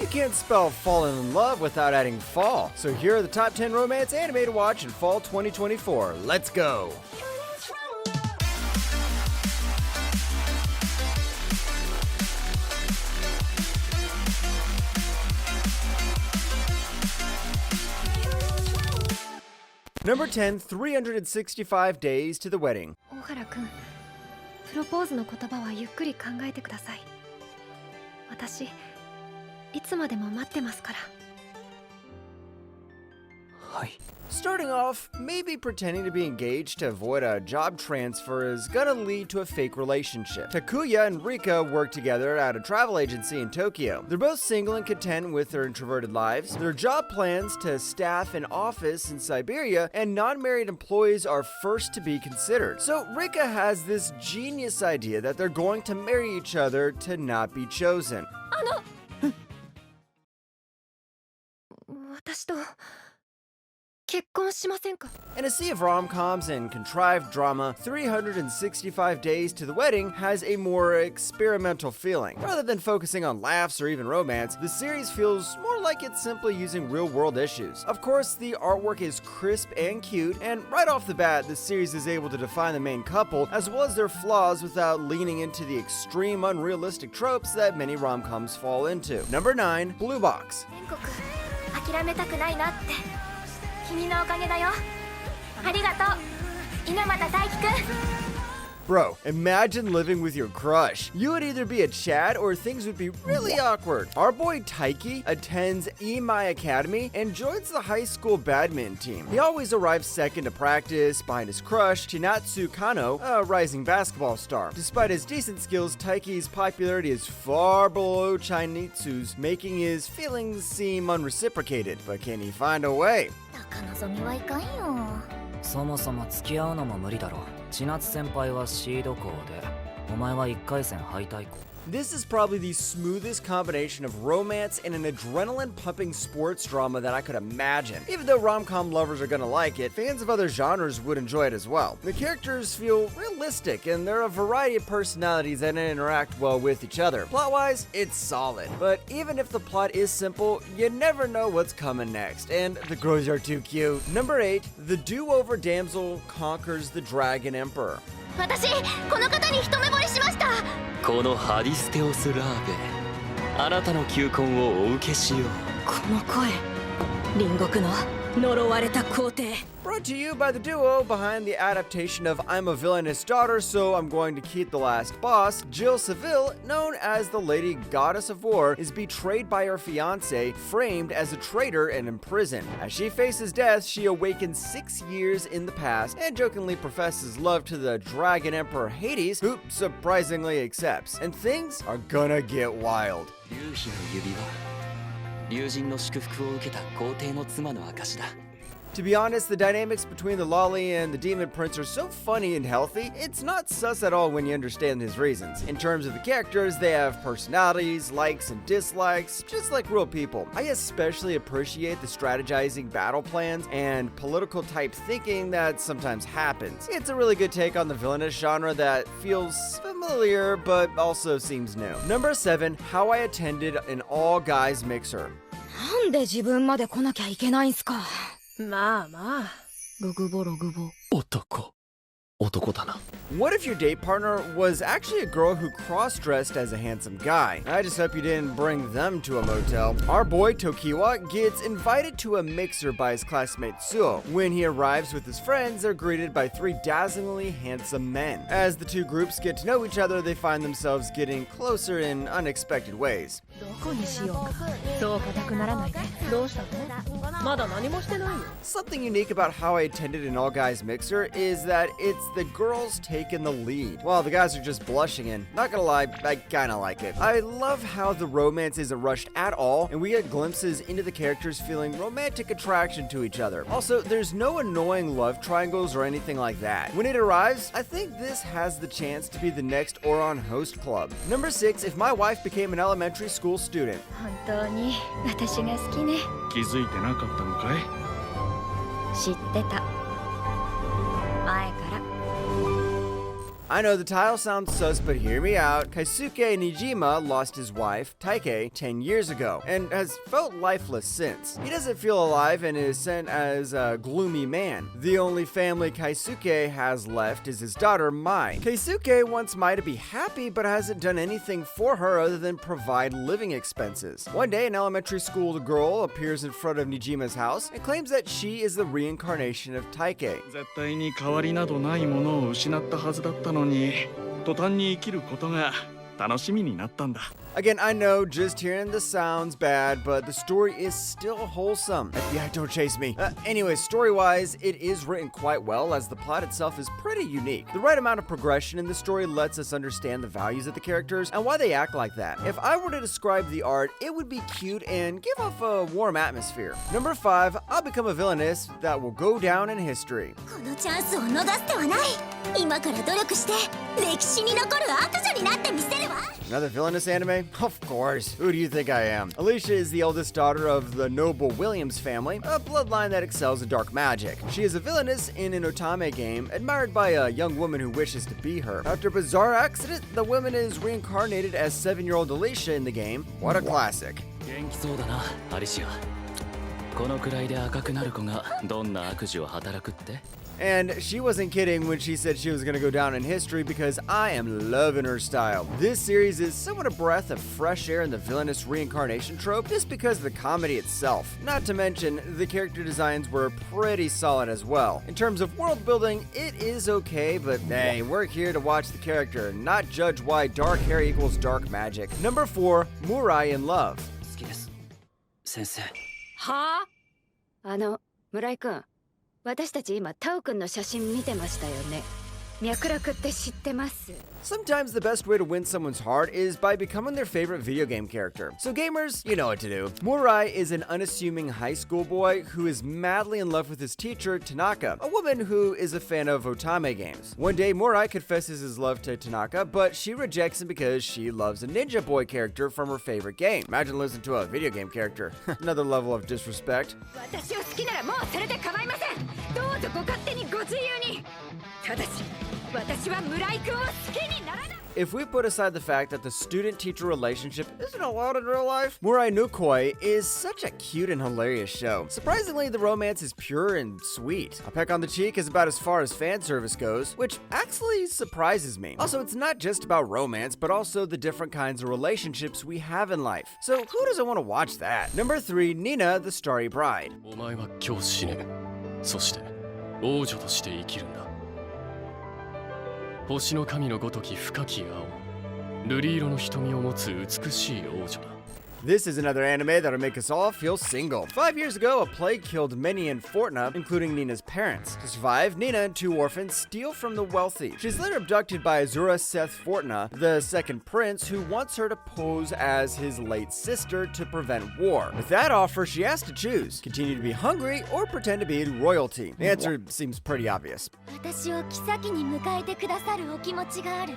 You can't spell falling in love without adding fall. So here are the top 10 romance anime to watch in fall 2024. Let's go! Number 10, 365 Days to the Wedding. 大原くん、プロポーズの言葉はゆっくり考えてください。私、いつまでも待ってますから。はい。Starting off, maybe pretending to be engaged to avoid a job transfer is gonna lead to a fake relationship. Takuya and Rika work together at a travel agency in Tokyo. They're both single and content with their introverted lives. Their job plans to staff an office in Siberia, and non-married employees are first to be considered. So Rika has this genius idea that they're going to marry each other to not be chosen. 私と結婚しませんか? In a sea of rom-coms and contrived drama, 365 Days to the Wedding has a more experimental feeling. Rather than focusing on laughs or even romance, the series feels more like it's simply using real-world issues. Of course, the artwork is crisp and cute, and right off the bat, the series is able to define the main couple as well as their flaws without leaning into the extreme unrealistic tropes that many rom-coms fall into. Number 9, Blue Box. 諦めたくないなって。君のおかげだよ。ありがとう。稲俣大輝くん。 Bro, imagine living with your crush. You would either be a Chad or things would be really awkward. Our boy Taiki attends Imai Academy and joins the high school badminton team. He always arrives second to practice behind his crush, Chinatsu Kano, a rising basketball star. Despite his decent skills, Taiki's popularity is far below Chinatsu's, making his feelings seem unreciprocated. But can he find a way? 高望みはいかんよ。そもそも付き合うのも無理だろ。千夏先輩はシード校で、お前は1回戦敗退校。 This is probably the smoothest combination of romance and an adrenaline-pumping sports drama that I could imagine. Even though rom-com lovers are gonna like it, fans of other genres would enjoy it as well. The characters feel realistic, and there are a variety of personalities that interact well with each other. Plot-wise, it's solid. But even if the plot is simple, you never know what's coming next, and the girls are too cute. Number 8, the do-over damsel conquers the Dragon Emperor. 私、この方に一目惚れしました。このハリステオス・ラーベ、あなたの求婚をお受けしよう。この声、隣国の呪われた皇帝。 Brought to you by the duo behind the adaptation of I'm a Villainous Daughter, So I'm Going to Keep the Last Boss. Jill Seville, known as the Lady Goddess of War, is betrayed by her fiancé, framed as a traitor and imprisoned. As she faces death, she awakens 6 years in the past and jokingly professes love to the Dragon Emperor Hades, who surprisingly accepts. And things are gonna get wild. 龍妃の指輪、龍神の祝福を受けた皇帝の妻の証だ。 To be honest, the dynamics between the lolly and the demon prince are so funny and healthy, it's not sus at all when you understand his reasons. In terms of the characters, they have personalities, likes and dislikes, just like real people. I especially appreciate the strategizing battle plans and political type thinking that sometimes happens. It's a really good take on the villainous genre that feels familiar but also seems new. Number 7, How I Attended an All-Guys Mixer. なんで自分まで来なきゃいけないんすか。 まあまあ、ログボログボ。男だな。 What if your date partner was actually a girl who cross-dressed as a handsome guy? I just hope you didn't bring them to a motel. Our boy Tokiwa gets invited to a mixer by his classmate Suo. When he arrives with his friends, they're greeted by 3 dazzlingly handsome men. As the two groups get to know each other, they find themselves getting closer in unexpected ways. どこにしようか。そう固くならないで。どうしたの？まだ何もしてないよ。 Something unique about How I Attended an All-Guys Mixer is that it's the girls taking the lead, while the guys are just blushing, and not gonna lie, I kinda like it. I love how the romance isn't rushed at all, and we get glimpses into the characters feeling romantic attraction to each other. Also, there's no annoying love triangles or anything like that. When it arrives, I think this has the chance to be the next Oron Host Club. Number 6, If My Wife Became an Elementary School Student. 本当に私が好きね。気づいてなかったのかい？知ってた。前から。I know the title sounds sus, but hear me out. Keisuke Nijima lost his wife, Taike, 10 years ago, and has felt lifeless since. He doesn't feel alive and is sent as a gloomy man. The only family Keisuke has left is his daughter, Mai. Keisuke wants Mai to be happy, but hasn't done anything for her other than provide living expenses. One day, an elementary school girl appears in front of Nijima's house and claims that she is the reincarnation of Taike. 絶対に変わりなどないものを失ったはずだったのに、途端に生きることが楽しみになったんだ。 Again, I know just hearing the sounds bad, but the story is still wholesome. FBI, don't chase me. Anyway, story-wise, it is written quite well as the plot itself is pretty unique. The right amount of progression in the story lets us understand the values of the characters and why they act like that. If I were to describe the art, it would be cute and give off a warm atmosphere. Number 5, I'll become a villainess that will go down in history. このチャンスを逃す手はない。今から努力して歴史に残る悪女になってみせるわ。 Another villainous anime? Of course. Who do you think I am? Alicia is the eldest daughter of the noble Williams family, a bloodline that excels in dark magic. She is a villainess in an otame game, admired by a young woman who wishes to be her. After a bizarre accident, the woman is reincarnated as 7-year-old Alicia in the game. What a classic. 元気そうだな、アリシア。このくらいで赤くなる子がどんな悪事を働くって？ And she wasn't kidding when she said she was going to go down in history because I am loving her style. This series is somewhat a breath of fresh air in the villainous reincarnation trope just because of the comedy itself. Not to mention, the character designs were pretty solid as well. In terms of world building, it is okay, but hey, we're here to watch the character, not judge why dark hair equals dark magic. Number 4, Murai in Love. 好きです、先生。はあ？村井くん、私たち今タオくんの写真見てましたよね。脈絡って知ってます？ Sometimes the best way to win someone's heart is by becoming their favorite video game character. So gamers, you know what to do. Murai is an unassuming high school boy who is madly in love with his teacher, Tanaka, a woman who is a fan of otame games. One day, Murai confesses his love to Tanaka, but she rejects him because she loves a ninja boy character from her favorite game. Imagine listening to a video game character. Another level of disrespect. 私を好きならもうそれで構いません。どうぞご勝手にご自由に。ただし、私は村井くんを好きにならない。 If we put aside the fact that the student-teacher relationship isn't allowed in real life, Murai no Koi is such a cute and hilarious show. Surprisingly, the romance is pure and sweet. A peck on the cheek is about as far as fan service goes, which actually surprises me. Also, it's not just about romance, but also the different kinds of relationships we have in life. So who doesn't want to watch that? Number 3, Nina, the Starry Bride. お前は今日死ね。そして王女として生きるんだ。星の神のごとき深き青、瑠璃色の瞳を持つ美しい王女だ。 This is another anime that'll make us all feel single. 5 years ago, a plague killed many in Fortuna, including Nina's parents. To survive, Nina and 2 orphans steal from the wealthy. She's later abducted by Azura Seth Fortuna, the second prince, who wants her to pose as his late sister to prevent war. With that offer, she has to choose: continue to be hungry or pretend to be royalty. The answer seems pretty obvious. 私を妃に迎えてくださるお気持ちがある。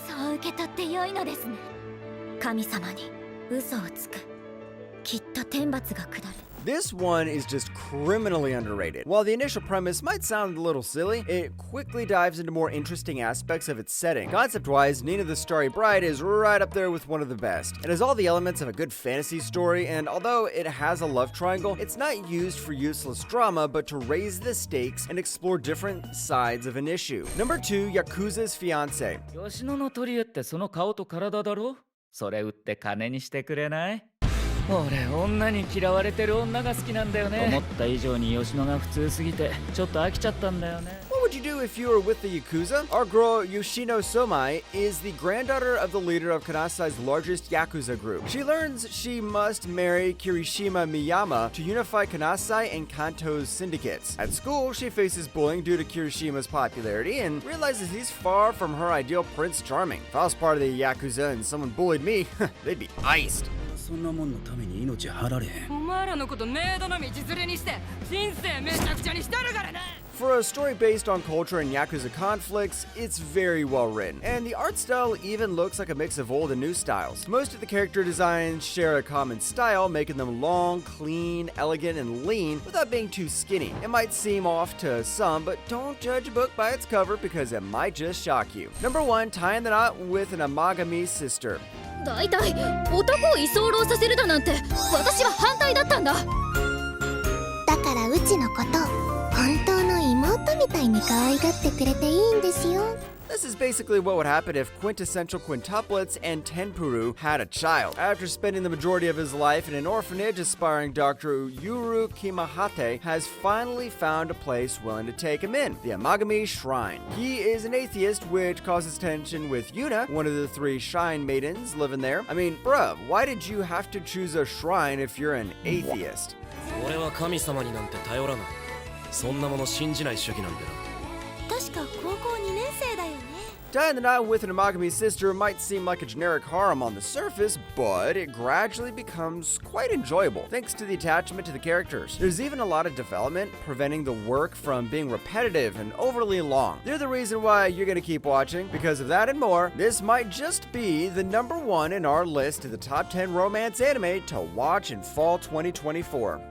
そう受け取ってよいのですね。神様に嘘をつく。きっと天罰が下る。 This one is just criminally underrated. While the initial premise might sound a little silly, it quickly dives into more interesting aspects of its setting. Concept-wise, Nina the Starry Bride is right up there with one of the best. It has all the elements of a good fantasy story, and although it has a love triangle, it's not used for useless drama, but to raise the stakes and explore different sides of an issue. Number 2, Yakuza's Fiancé. 吉野の取り柄ってその顔と体だろ？それ売って金にしてくれない？俺女に嫌われてる女が好きなんだよね。思った以上に吉野が普通すぎてちょっと飽きちゃったんだよね。 What would you do if you were with the Yakuza? Our girl Yoshino Somai is the granddaughter of the leader of Kanasai's largest Yakuza group. She learns she must marry Kirishima Miyama to unify Kanasai and Kanto's syndicates. At school, she faces bullying due to Kirishima's popularity and realizes he's far from her ideal Prince Charming. If I was part of the Yakuza and someone bullied me, they'd be iced. そんなもんのために命張られへん。お前らのことメイドの道連れにして人生めちゃくちゃにしてるからな。 For a story based on culture and Yakuza conflicts, it's very well written, and the art style even looks like a mix of old and new styles. Most of the character designs share a common style, making them long, clean, elegant, and lean without being too skinny. It might seem off to some, but don't judge a book by its cover because it might just shock you. Number 1, tying the knot with an Amagami sister. だいたい男を居候させるだなんて私は反対だったんだ。だからうちのこと本当の妹みたいに可愛がってくれていいんですよ。 This is basically what would happen if quintessential quintuplets and Tenpuru had a child. After spending the majority of his life in an orphanage, aspiring Dr. Yuru Kimahate has finally found a place willing to take him in, the Amagami Shrine. He is an atheist, which causes tension with Yuna, one of the 3 shrine maidens living there. I mean, bruh, why did you have to choose a shrine if you're an atheist? 俺は神様になんて頼らない。そんなもの信じない主義なんだよ。確か高校2年生だよね。 Tying the knot with an Amagami sister might seem like a generic harem on the surface, but it gradually becomes quite enjoyable thanks to the attachment to the characters. There's even a lot of development, preventing the work from being repetitive and overly long. They're the reason why you're gonna keep watching. Because of that and more, this might just be the number 1 in our list of the top 10 romance anime to watch in fall 2024.